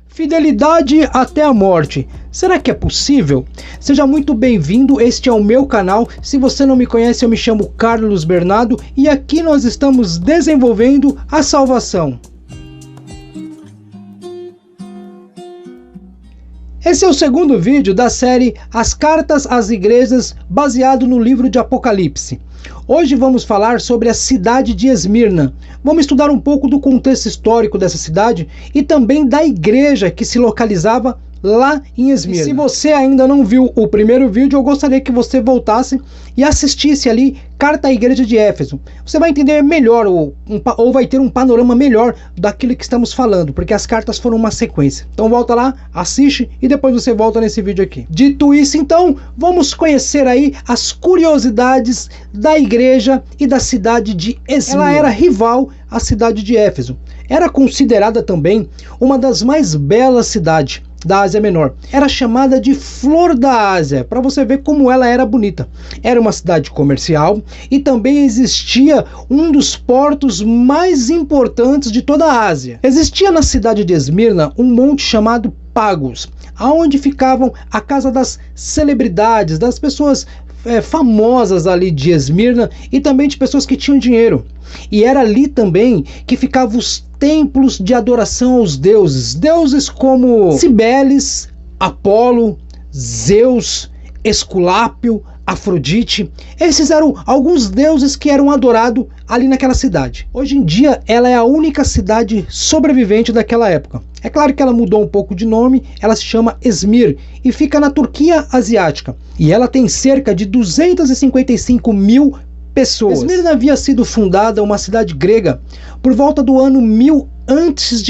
Fidelidade até a morte. Será que é possível? Seja muito bem-vindo, este é o meu canal. Se você não me conhece, eu me chamo Carlos Bernardo e aqui nós estamos desenvolvendo a salvação. Esse é o segundo vídeo da série As Cartas às Igrejas, baseado no livro de Apocalipse. Hoje vamos falar sobre a cidade de Esmirna. Vamos estudar um pouco do contexto histórico dessa cidade e também da igreja que se localizava lá em Esmirna. E se você ainda não viu o primeiro vídeo, eu gostaria que você voltasse e assistisse ali Carta à Igreja de Éfeso. Você vai entender melhor ou vai ter um panorama melhor daquilo que estamos falando, porque as cartas foram uma sequência. Então volta lá, assiste e depois você volta nesse vídeo aqui. Dito isso, então, vamos conhecer aí as curiosidades da igreja e da cidade de Esmirna. Ela era rival à cidade de Éfeso. Era considerada também uma das mais belas cidades da Ásia Menor. Era chamada de Flor da Ásia, para você ver como ela era bonita. Era uma cidade comercial e também existia um dos portos mais importantes de toda a Ásia. Existia na cidade de Esmirna um monte chamado Pagos, aonde ficavam a casa das celebridades, das pessoas famosas ali de Esmirna e também de pessoas que tinham dinheiro. E era ali também que ficavam os templos de adoração aos deuses. Deuses como Cibeles, Apolo, Zeus, Esculápio, Afrodite. Esses eram alguns deuses que eram adorados ali naquela cidade. Hoje em dia ela é a única cidade sobrevivente daquela época. É claro que ela mudou um pouco de nome, ela se chama Esmir e fica na Turquia Asiática. E ela tem cerca de 255 mil pessoas. Esmirna havia sido fundada, uma cidade grega, por volta do ano 1000 a.C.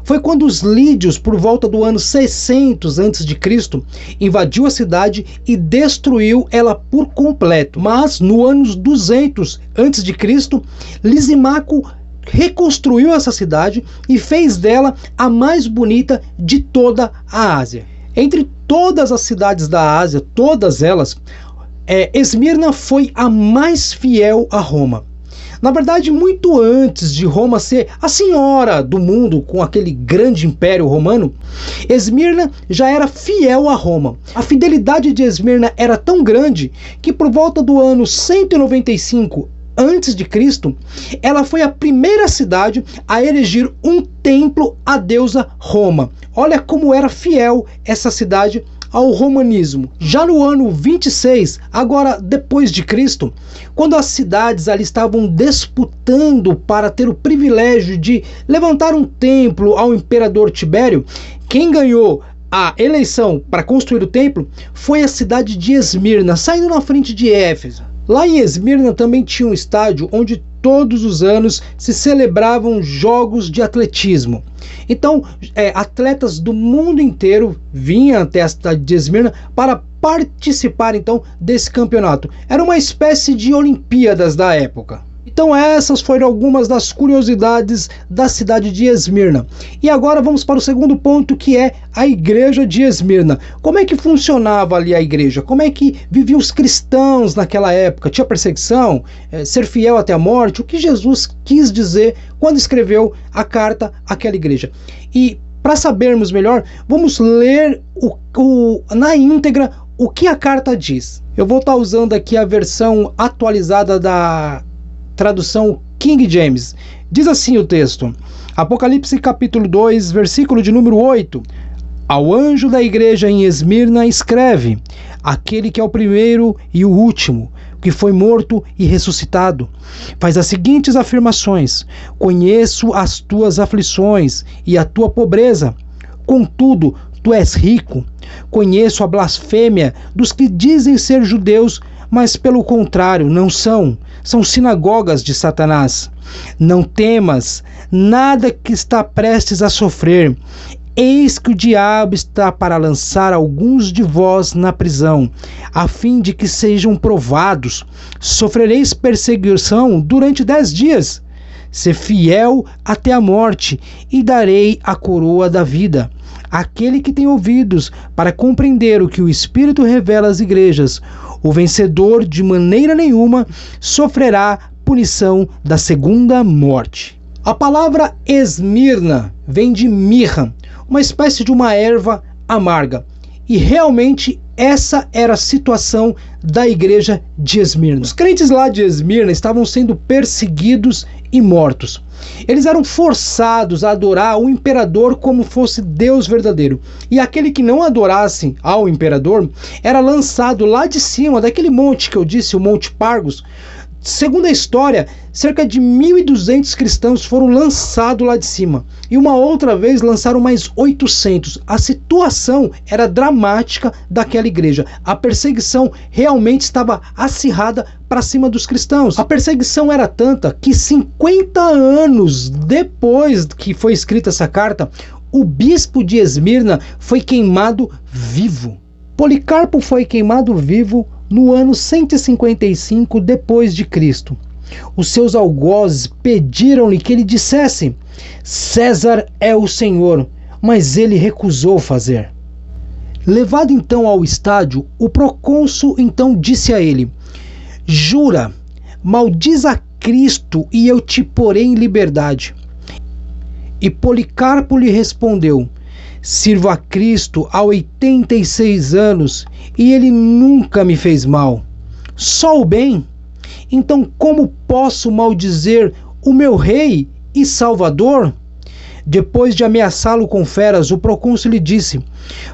Foi quando os lídios, por volta do ano 600 a.C., invadiu a cidade e destruiu ela por completo. Mas no ano 200 a.C., Lisímaco reconstruiu essa cidade e fez dela a mais bonita de toda a Ásia. Entre todas as cidades da Ásia, todas elas, Esmirna foi a mais fiel a Roma. Na verdade, muito antes de Roma ser a senhora do mundo com aquele grande império romano, Esmirna já era fiel a Roma. A fidelidade de Esmirna era tão grande que por volta do ano 195 a.C., ela foi a primeira cidade a erigir um templo à deusa Roma. Olha como era fiel essa cidade ao romanismo. Já no ano 26, agora depois de Cristo, quando as cidades ali estavam disputando para ter o privilégio de levantar um templo ao imperador Tibério, quem ganhou a eleição para construir o templo foi a cidade de Esmirna, saindo na frente de Éfeso. Lá em Esmirna também tinha um estádio onde todos os anos se celebravam jogos de atletismo. Então, atletas do mundo inteiro vinham até a cidade de Esmirna para participar então desse campeonato. Era uma espécie de Olimpíadas da época. Então essas foram algumas das curiosidades da cidade de Esmirna. E agora vamos para o segundo ponto, que é a igreja de Esmirna. Como é que funcionava ali a igreja? Como é que viviam os cristãos naquela época? Tinha perseguição? Ser fiel até a morte? O que Jesus quis dizer quando escreveu a carta àquela igreja? E para sabermos melhor, vamos ler na íntegra o que a carta diz. Eu vou estar usando aqui a versão atualizada da tradução King James. Diz assim o texto: Apocalipse capítulo 2, versículo de número 8. Ao anjo da igreja em Esmirna escreve: aquele que é o primeiro e o último, que foi morto e ressuscitado, faz as seguintes afirmações: conheço as tuas aflições e a tua pobreza, contudo tu és rico. Conheço a blasfêmia dos que dizem ser judeus, mas pelo contrário não são sinagogas de Satanás. Não temas nada que está prestes a sofrer. Eis que o diabo está para lançar alguns de vós na prisão, a fim de que sejam provados. Sofrereis perseguição durante 10 dias. Ser fiel até a morte, e darei a coroa da vida. Aquele que tem ouvidos para compreender o que o Espírito revela às igrejas, o vencedor de maneira nenhuma sofrerá punição da segunda morte. A palavra Esmirna vem de mirra, uma espécie de uma erva amarga. E realmente essa era a situação da igreja de Esmirna. Os crentes lá de Esmirna estavam sendo perseguidos e mortos. Eles eram forçados a adorar o imperador como fosse Deus verdadeiro. E aquele que não adorasse ao imperador era lançado lá de cima, daquele monte que eu disse, o Monte Pargos. Segundo a história, cerca de 1.200 cristãos foram lançados lá de cima. E uma outra vez lançaram mais 800. A situação era dramática daquela igreja. A perseguição realmente estava acirrada para cima dos cristãos. A perseguição era tanta que 50 anos depois que foi escrita essa carta, o bispo de Esmirna foi queimado vivo. Policarpo foi queimado vivo no ano 155 depois de Cristo. Os seus algozes pediram-lhe que ele dissesse: César é o Senhor, mas ele recusou fazer. Levado então ao estádio, o procônsul então disse a ele: Jura, maldiz a Cristo e eu te porei em liberdade. E Policarpo lhe respondeu: Sirvo a Cristo há 86 anos e ele nunca me fez mal. Só o bem? Então como posso maldizer o meu rei e salvador? Depois de ameaçá-lo com feras, o procônsul lhe disse: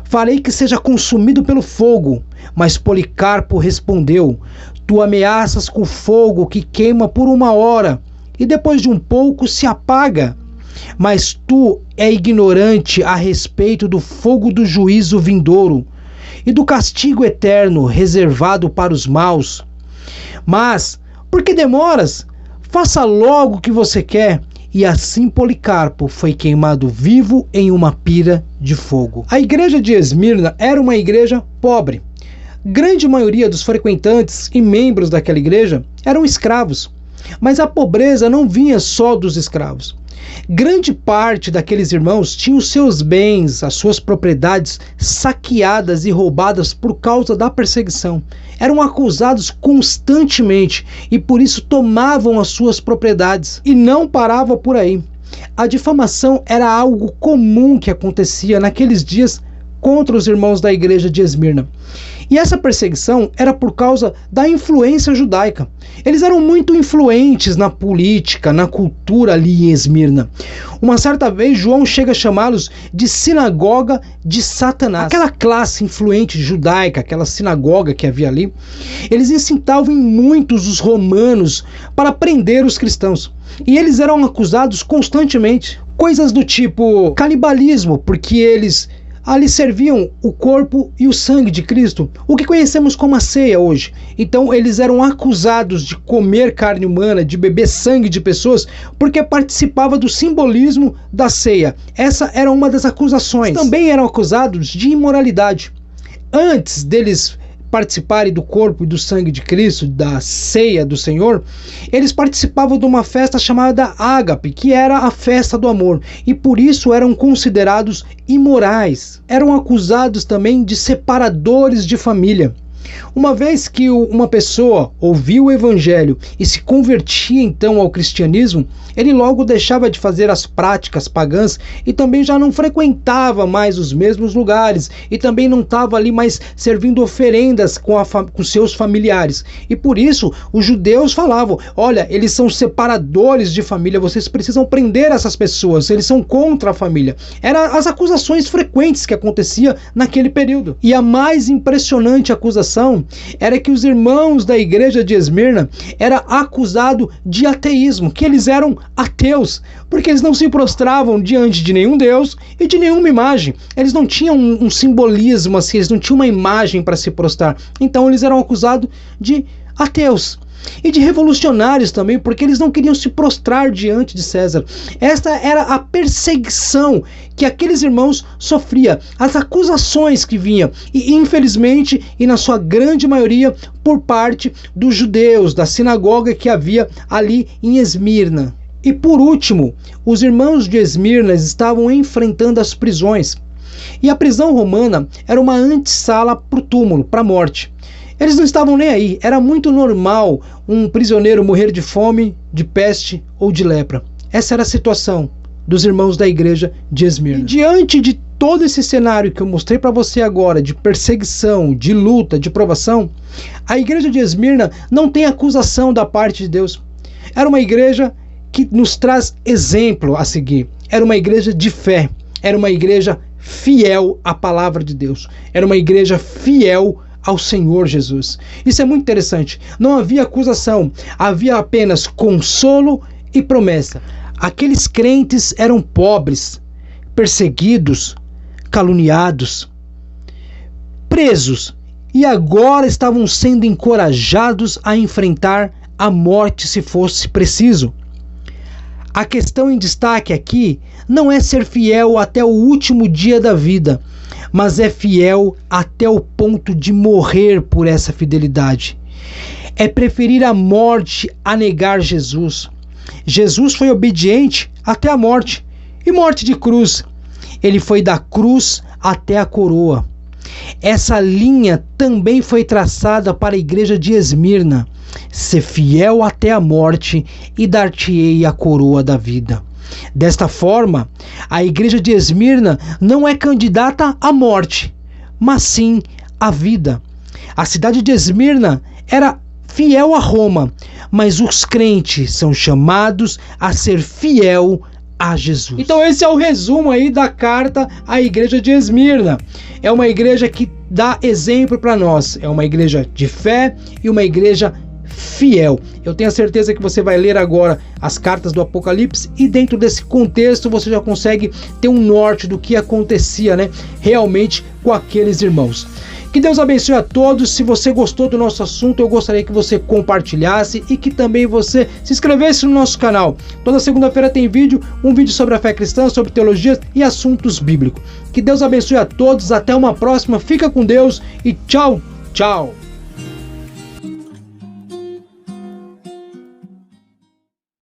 Farei que seja consumido pelo fogo. Mas Policarpo respondeu: Tu ameaças com fogo que queima por 1 hora e depois de um pouco se apaga. Mas tu é ignorante a respeito do fogo do juízo vindouro e do castigo eterno reservado para os maus. Mas, por que demoras? Faça logo o que você quer. E assim Policarpo foi queimado vivo em uma pira de fogo. A igreja de Esmirna era uma igreja pobre. Grande maioria dos frequentantes e membros daquela igreja eram escravos. Mas a pobreza não vinha só dos escravos. Grande parte daqueles irmãos tinham seus bens, as suas propriedades saqueadas e roubadas por causa da perseguição. Eram acusados constantemente e por isso tomavam as suas propriedades. E não parava por aí. A difamação era algo comum que acontecia naqueles dias contra os irmãos da igreja de Esmirna. E essa perseguição era por causa da influência judaica. Eles eram muito influentes na política, na cultura ali em Esmirna. Uma certa vez, João chega a chamá-los de sinagoga de Satanás. Aquela classe influente judaica, aquela sinagoga que havia ali, eles incitavam muitos os romanos para prender os cristãos. E eles eram acusados constantemente. Coisas do tipo canibalismo, porque eles ali serviam o corpo e o sangue de Cristo, o que conhecemos como a ceia hoje. Então eles eram acusados de comer carne humana, de beber sangue de pessoas, porque participava do simbolismo da ceia. Essa era uma das acusações. Também eram acusados de imoralidade. Antes deles participarem do corpo e do sangue de Cristo, da ceia do Senhor, eles participavam de uma festa chamada Ágape, que era a festa do amor, e por isso eram considerados imorais. Eram acusados também de separadores de família. Uma vez que uma pessoa ouvia o evangelho e se convertia então ao cristianismo, ele logo deixava de fazer as práticas pagãs e também já não frequentava mais os mesmos lugares e também não estava ali mais servindo oferendas com seus familiares. E por isso os judeus falavam: olha, eles são separadores de família, vocês precisam prender essas pessoas, eles são contra a família. Eram as acusações frequentes que acontecia naquele período. E a mais impressionante acusação era que os irmãos da igreja de Esmirna eram acusados de ateísmo, que eles eram ateus, porque eles não se prostravam diante de nenhum Deus e de nenhuma imagem. Eles não tinham um simbolismo assim, eles não tinham uma imagem para se prostrar. Então eles eram acusados de ateus. E de revolucionários também, porque eles não queriam se prostrar diante de César. Esta era a perseguição que aqueles irmãos sofriam, as acusações que vinham, e infelizmente, e na sua grande maioria, por parte dos judeus, da sinagoga que havia ali em Esmirna. E por último, os irmãos de Esmirna estavam enfrentando as prisões. E a prisão romana era uma antessala para o túmulo, para a morte. Eles não estavam nem aí, era muito normal um prisioneiro morrer de fome, de peste ou de lepra. Essa era a situação dos irmãos da igreja de Esmirna. E diante de todo esse cenário que eu mostrei para você agora, de perseguição, de luta, de provação, a igreja de Esmirna não tem acusação da parte de Deus. Era uma igreja que nos traz exemplo a seguir. Era uma igreja de fé. Era uma igreja fiel à palavra de Deus. Era uma igreja fiel ao Senhor Jesus. Isso é muito interessante. Não havia acusação. Havia apenas consolo e promessa. Aqueles crentes eram pobres, perseguidos, caluniados, presos, e agora estavam sendo encorajados a enfrentar a morte se fosse preciso. A questão em destaque aqui não é ser fiel até o último dia da vida, mas é fiel até o ponto de morrer por essa fidelidade. É preferir a morte a negar Jesus. Jesus foi obediente até a morte, e morte de cruz. Ele foi da cruz até a coroa. Essa linha também foi traçada para a igreja de Esmirna. Ser fiel até a morte e dar-te-ei a coroa da vida. Desta forma, a igreja de Esmirna não é candidata à morte, mas sim à vida. A cidade de Esmirna era fiel a Roma, mas os crentes são chamados a ser fiel a Jesus. Então esse é o resumo aí da carta à igreja de Esmirna. É uma igreja que dá exemplo para nós. É uma igreja de fé e uma igreja fiel. Eu tenho a certeza que você vai ler agora as cartas do Apocalipse e dentro desse contexto você já consegue ter um norte do que acontecia, realmente com aqueles irmãos. Que Deus abençoe a todos. Se você gostou do nosso assunto, eu gostaria que você compartilhasse e que também você se inscrevesse no nosso canal. Toda segunda-feira tem um vídeo sobre a fé cristã, sobre teologia e assuntos bíblicos. Que Deus abençoe a todos. Até uma próxima. Fica com Deus e tchau, tchau.